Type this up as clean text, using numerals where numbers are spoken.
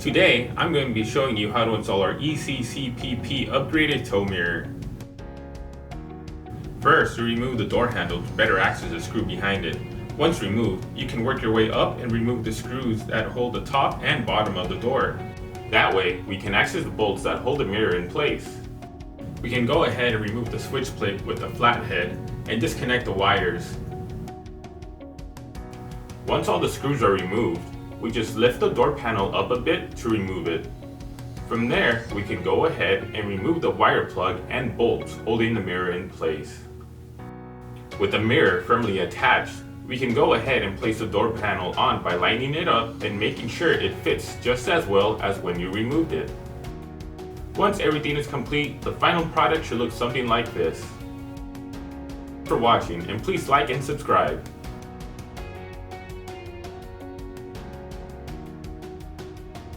Today, I'm going to be showing you how to install our Eccpp upgraded tow mirror. First, remove the door handle to better access the screw behind it. Once removed, you can work your way up and remove the screws that hold the top and bottom of the door. That way, we can access the bolts that hold the mirror in place. We can go ahead and remove the switch plate with the flat head and disconnect the wires. Once all the screws are removed, we just lift the door panel up a bit to remove it. From there, we can go ahead and remove the wire plug and bolts holding the mirror in place. With the mirror firmly attached, we can go ahead and place the door panel on by lining it up and making sure it fits just as well as when you removed it. Once everything is complete, the final product should look something like this. Thanks for watching, and please like and subscribe.